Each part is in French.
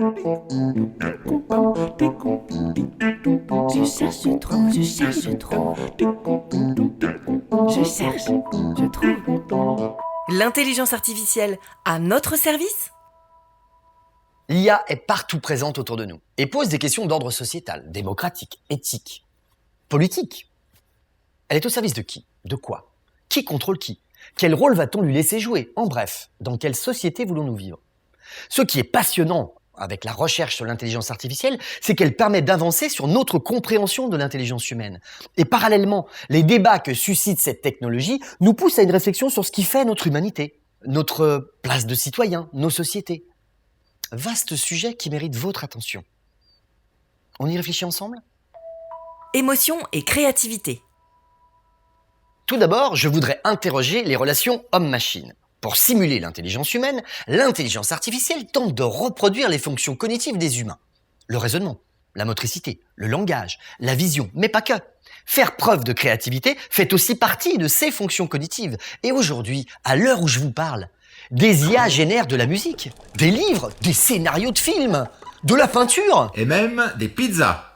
Je cherche trop, je cherche trop. Je cherche, je trouve. L'intelligence artificielle à notre service ? L'IA est partout présente autour de nous et pose des questions d'ordre sociétal, démocratique, éthique, politique. Elle est au service de qui ? De quoi ? Qui contrôle qui ? Quel rôle va-t-on lui laisser jouer ? En bref, dans quelle société voulons-nous vivre ? Ce qui est passionnant avec la recherche sur l'intelligence artificielle, c'est qu'elle permet d'avancer sur notre compréhension de l'intelligence humaine. Et parallèlement, les débats que suscite cette technologie nous poussent à une réflexion sur ce qui fait notre humanité, notre place de citoyen, nos sociétés. Vaste sujet qui mérite votre attention. On y réfléchit ensemble ? Émotion et créativité. Tout d'abord, je voudrais interroger les relations homme-machine. Pour simuler l'intelligence humaine, l'intelligence artificielle tente de reproduire les fonctions cognitives des humains. Le raisonnement, la motricité, le langage, la vision, mais pas que. Faire preuve de créativité fait aussi partie de ces fonctions cognitives. Et aujourd'hui, à l'heure où je vous parle, des IA génèrent de la musique, des livres, des scénarios de films, de la peinture. Et même des pizzas.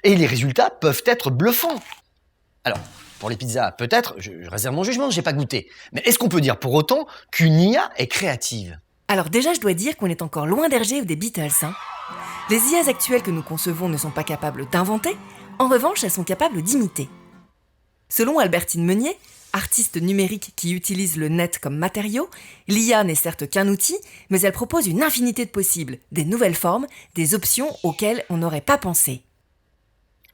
Et les résultats peuvent être bluffants. Alors, pour les pizzas, peut-être, je réserve mon jugement, j'ai pas goûté. Mais est-ce qu'on peut dire pour autant qu'une IA est créative ? Alors déjà, je dois dire qu'on est encore loin d'Hergé ou des Beatles. Les IAs actuelles que nous concevons ne sont pas capables d'inventer, en revanche, elles sont capables d'imiter. Selon Albertine Meunier, artiste numérique qui utilise le net comme matériau, l'IA n'est certes qu'un outil, mais elle propose une infinité de possibles, des nouvelles formes, des options auxquelles on n'aurait pas pensé.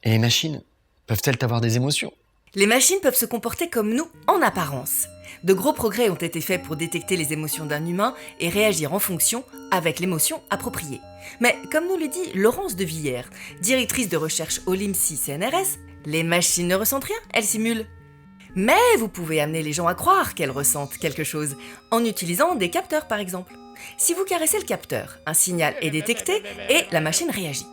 Et les machines, peuvent-elles avoir des émotions ? Les machines peuvent se comporter comme nous en apparence. De gros progrès ont été faits pour détecter les émotions d'un humain et réagir en fonction avec l'émotion appropriée. Mais comme nous le dit Laurence de Villers, directrice de recherche au LIMSI CNRS, les machines ne ressentent rien, elles simulent. Mais vous pouvez amener les gens à croire qu'elles ressentent quelque chose, en utilisant des capteurs par exemple. Si vous caressez le capteur, un signal est détecté et la machine réagit.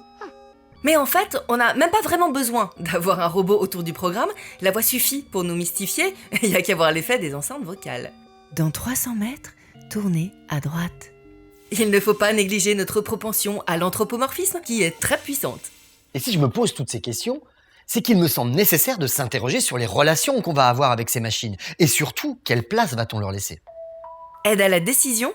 Mais en fait, on n'a même pas vraiment besoin d'avoir un robot autour du programme, la voix suffit pour nous mystifier, il n'y a qu'à voir l'effet des enceintes vocales. Dans 300 mètres, tournez à droite. Il ne faut pas négliger notre propension à l'anthropomorphisme qui est très puissante. Et si je me pose toutes ces questions, c'est qu'il me semble nécessaire de s'interroger sur les relations qu'on va avoir avec ces machines. Et surtout, quelle place va-t-on leur laisser ? Aide à la décision ?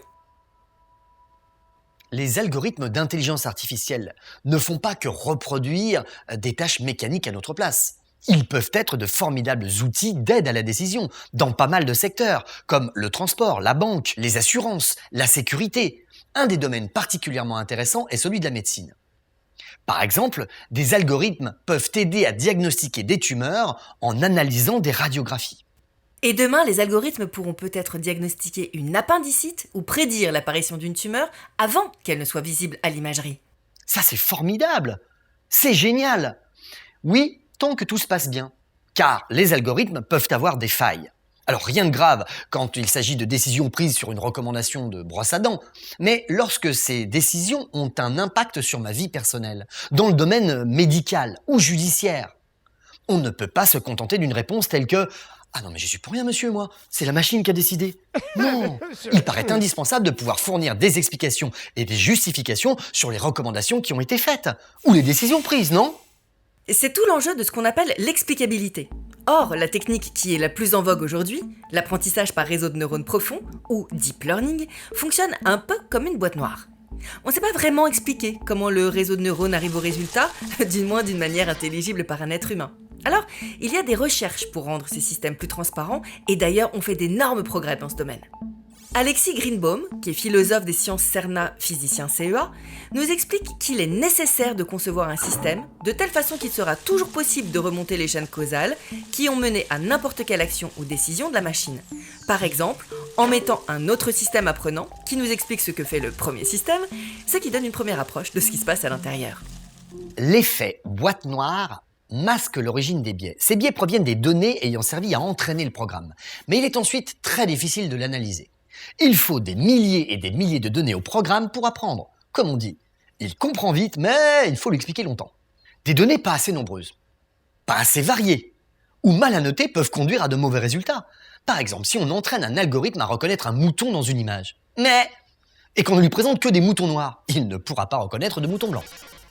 Les algorithmes d'intelligence artificielle ne font pas que reproduire des tâches mécaniques à notre place. Ils peuvent être de formidables outils d'aide à la décision dans pas mal de secteurs, comme le transport, la banque, les assurances, la sécurité. Un des domaines particulièrement intéressants est celui de la médecine. Par exemple, des algorithmes peuvent aider à diagnostiquer des tumeurs en analysant des radiographies. Et demain, les algorithmes pourront peut-être diagnostiquer une appendicite ou prédire l'apparition d'une tumeur avant qu'elle ne soit visible à l'imagerie. Ça, c'est formidable! C'est génial! Oui, tant que tout se passe bien. Car les algorithmes peuvent avoir des failles. Alors rien de grave quand il s'agit de décisions prises sur une recommandation de brosse à dents, mais lorsque ces décisions ont un impact sur ma vie personnelle, dans le domaine médical ou judiciaire, on ne peut pas se contenter d'une réponse telle que « Ah non mais j'y suis pour rien monsieur moi, c'est la machine qui a décidé ». Non, il paraît indispensable de pouvoir fournir des explications et des justifications sur les recommandations qui ont été faites, ou les décisions prises, non ? C'est tout l'enjeu de ce qu'on appelle l'explicabilité. Or, la technique qui est la plus en vogue aujourd'hui, l'apprentissage par réseau de neurones profonds, ou deep learning, fonctionne un peu comme une boîte noire. On ne sait pas vraiment expliquer comment le réseau de neurones arrive au résultat, du moins d'une manière intelligible par un être humain. Alors, il y a des recherches pour rendre ces systèmes plus transparents, et d'ailleurs on fait d'énormes progrès dans ce domaine. Alexis Greenbaum, qui est philosophe des sciences CERNA, physicien CEA, nous explique qu'il est nécessaire de concevoir un système de telle façon qu'il sera toujours possible de remonter les chaînes causales qui ont mené à n'importe quelle action ou décision de la machine. Par exemple, en mettant un autre système apprenant qui nous explique ce que fait le premier système, ce qui donne une première approche de ce qui se passe à l'intérieur. L'effet boîte noire masque l'origine des biais. Ces biais proviennent des données ayant servi à entraîner le programme. Mais il est ensuite très difficile de l'analyser. Il faut des milliers et des milliers de données au programme pour apprendre. Comme on dit, il comprend vite, mais il faut l'expliquer longtemps. Des données pas assez nombreuses, pas assez variées, ou mal annotées peuvent conduire à de mauvais résultats. Par exemple, si on entraîne un algorithme à reconnaître un mouton dans une image. Mais et qu'on ne lui présente que des moutons noirs, il ne pourra pas reconnaître de moutons blancs.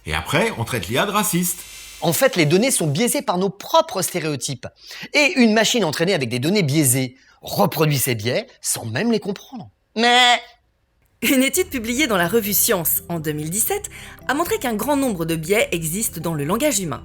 Et après, on traite l'IA de raciste. En fait, les données sont biaisées par nos propres stéréotypes. Et une machine entraînée avec des données biaisées reproduit ces biais sans même les comprendre. Mais Une étude publiée dans la revue Science en 2017 a montré qu'un grand nombre de biais existent dans le langage humain.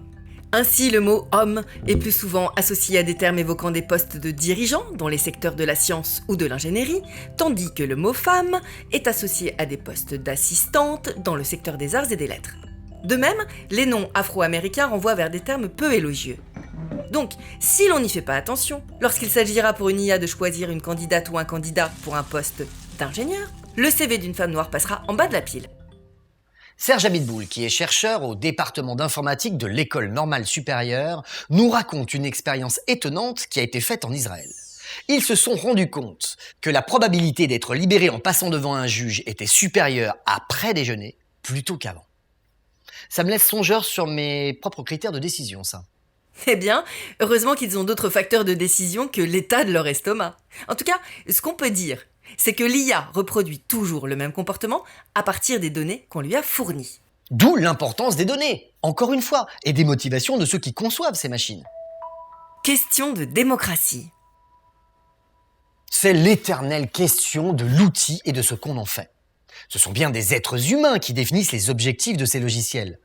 Ainsi, le mot « homme » est plus souvent associé à des termes évoquant des postes de dirigeants dans les secteurs de la science ou de l'ingénierie, tandis que le mot « femme » est associé à des postes d'assistante dans le secteur des arts et des lettres. De même, les noms afro-américains renvoient vers des termes peu élogieux. Donc, si l'on n'y fait pas attention, lorsqu'il s'agira pour une IA de choisir une candidate ou un candidat pour un poste d'ingénieur, le CV d'une femme noire passera en bas de la pile. Serge Abitboul, qui est chercheur au département d'informatique de l'École normale supérieure, nous raconte une expérience étonnante qui a été faite en Israël. Ils se sont rendus compte que la probabilité d'être libéré en passant devant un juge était supérieure après déjeuner plutôt qu'avant. Ça me laisse songeur sur mes propres critères de décision, ça. Eh bien, heureusement qu'ils ont d'autres facteurs de décision que l'état de leur estomac. En tout cas, ce qu'on peut dire, c'est que l'IA reproduit toujours le même comportement à partir des données qu'on lui a fournies. D'où l'importance des données, encore une fois, et des motivations de ceux qui conçoivent ces machines. Question de démocratie. C'est l'éternelle question de l'outil et de ce qu'on en fait. Ce sont bien des êtres humains qui définissent les objectifs de ces logiciels.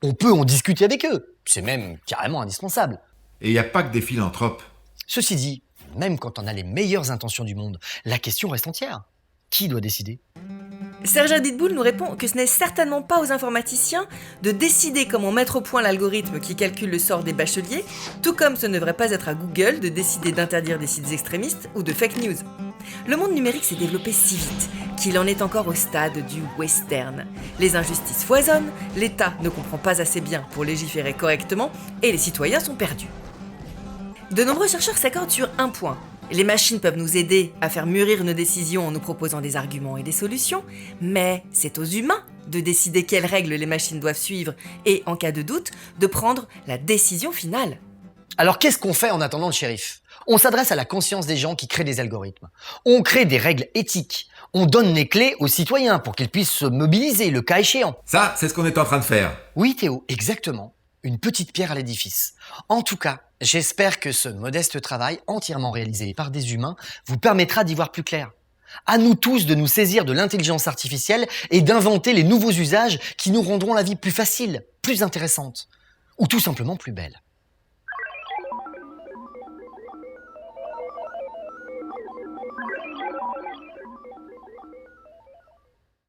On peut en discuter avec eux, c'est même carrément indispensable. Et il n'y a pas que des philanthropes. Ceci dit, même quand on a les meilleures intentions du monde, la question reste entière. Qui doit décider ? Serge Abitboul nous répond que ce n'est certainement pas aux informaticiens de décider comment mettre au point l'algorithme qui calcule le sort des bacheliers, tout comme ce ne devrait pas être à Google de décider d'interdire des sites extrémistes ou de fake news. Le monde numérique s'est développé si vite qu'il en est encore au stade du western. Les injustices foisonnent, l'État ne comprend pas assez bien pour légiférer correctement et les citoyens sont perdus. De nombreux chercheurs s'accordent sur un point. Les machines peuvent nous aider à faire mûrir nos décisions en nous proposant des arguments et des solutions, mais c'est aux humains de décider quelles règles les machines doivent suivre et, en cas de doute, de prendre la décision finale. Alors qu'est-ce qu'on fait en attendant le shérif ? On s'adresse à la conscience des gens qui créent des algorithmes. On crée des règles éthiques. On donne les clés aux citoyens pour qu'ils puissent se mobiliser le cas échéant. Ça, c'est ce qu'on est en train de faire. Oui Théo, exactement. Une petite pierre à l'édifice. En tout cas, j'espère que ce modeste travail, entièrement réalisé par des humains, vous permettra d'y voir plus clair. À nous tous de nous saisir de l'intelligence artificielle et d'inventer les nouveaux usages qui nous rendront la vie plus facile, plus intéressante, ou tout simplement plus belle.